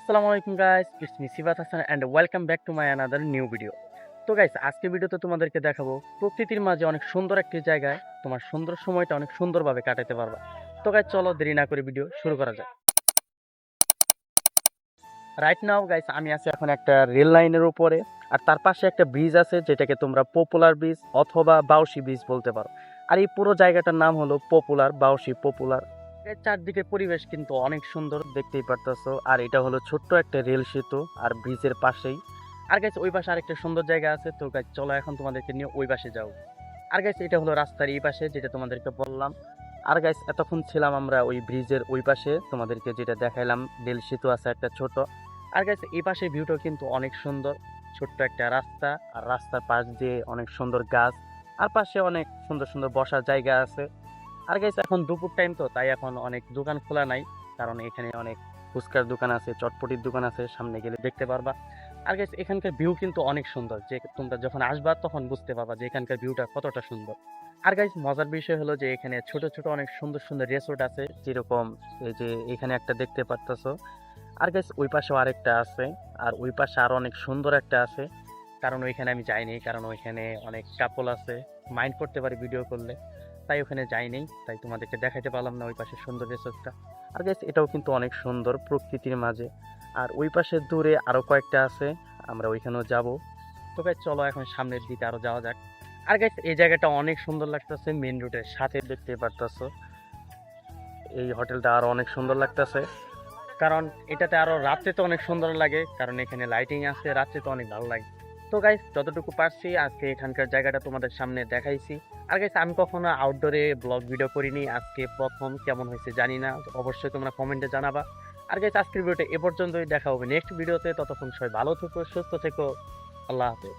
আসসালামু আলাইকুম guys, it's me Sifat Hasan and welcome back to my another new video. তো guys, আজকের ভিডিওতে তোমাদেরকে দেখাবো প্রকৃতির মাঝে অনেক সুন্দর একটি জায়গায় তোমার সুন্দর সময়টা অনেক সুন্দরভাবে কাটাতে পারবা। তো গাইস, চলো দেরি না করে ভিডিও শুরু করা যাক। রাইট নাও গাইস, আমি আছি এখন একটা রেল লাইনের উপরে, আর তার পাশে একটা ব্রিজ আছে যেটাকে তোমরা পপুলার ব্রিজ অথবা বাউসি ব্রিজ বলতে পারো। আর এই পুরো জায়গাটার নাম হলো পপুলার বাউসি পপুলার। এর চারদিকের পরিবেশ কিন্তু অনেক সুন্দর, দেখতেই পারতেছো। আর এটা হলো ছোট্ট একটা রেল সেতু আর ব্রিজের পাশেই। আর গাইস, ওই পাশে আরেকটা সুন্দর জায়গা আছে। তো গাইস, চলো এখন তোমাদেরকে নিয়ে ওই পাশে যাও। আর গাইস, এটা হলো রাস্তার এই পাশে যেটা তোমাদেরকে বললাম। আর গাইস, এতক্ষণ ছিলাম আমরা ওই ব্রিজের ওই পাশে, তোমাদেরকে যেটা দেখাইলাম রেল সেতু আছে একটা ছোট। আর গাইস, এই পাশে ভিউটাও কিন্তু অনেক সুন্দর। ছোট্ট একটা রাস্তা, আর রাস্তার পাশ দিয়ে অনেক সুন্দর গাছ, আর পাশে অনেক সুন্দর সুন্দর বসার জায়গা আছে। আর গাইস, এখন দুপুর টাইম, তো তাই এখন অনেক দোকান খোলা নাই, কারণ এখানে অনেক ফুচকার দোকান আছে, চটপটির দোকান আছে, সামনে গেলে দেখতে পারবা। আর গাইস, এখানকার ভিউ কিন্তু অনেক সুন্দর, যে তোমরা যখন আসবা তখন বুঝতে পারবা যে এখানকার ভিউটা কতটা সুন্দর। আর গাইস, মজার বিষয় হলো যে এখানে ছোট ছোট অনেক সুন্দর সুন্দর রিসোর্ট আছে, যেরকম এই যে এখানে একটা দেখতে পারতেছো। আর গাইস, ওই পাশেও আরেকটা আছে, আর ওই পাশে আরো অনেক সুন্দর একটা আছে। কারণ ওইখানে আমি যাইনি, কারণ ওইখানে অনেক কাপল আছে, মাইন্ড করতে পারি ভিডিও করলে, তাই ওখানে যাইনি, তাই তোমাদেরকে দেখাইতে পারলাম না ওই পাশে সুন্দর রিসোর্টটা। আর গাইস, এটাও কিন্তু অনেক সুন্দর প্রকৃতির মাঝে। আর ওই পাশে দূরে আরো কয়েকটা আছে, আমরা ওইখানেও যাব। তো গাইস, চলো এখন সামনের দিকে আরো যাওয়া যাক। আর গাইস, এই জায়গাটা অনেক সুন্দর লাগতেছে, মেইন রোডের সাথে দেখতে পারতেছো। এই হোটেলটা আরো অনেক সুন্দর লাগতেছে, কারণ এটাতে আরো রাত্রে তো অনেক সুন্দর লাগে, কারণ এখানে লাইটিং আছে, রাত্রে তো অনেক ভালো লাগে। তো গাইস, যতটুকু পারছি আজকে এখানকার জায়গাটা তোমাদের সামনে দেখাইছি। আর গাইস, আমি কখনো আউটডোরে ব্লগ ভিডিও করিনি, আজকে প্রথম। কেমন হয়েছে জানি না, তো অবশ্যই তোমরা কমেন্টে জানাবা। আর গাইস, আজকের ভিডিওটা এ পর্যন্তই, দেখা হবে নেক্সট ভিডিওতে। ততক্ষণ সবাই ভালো থেকো, সুস্থ থেকো। আল্লাহ হাফেজ।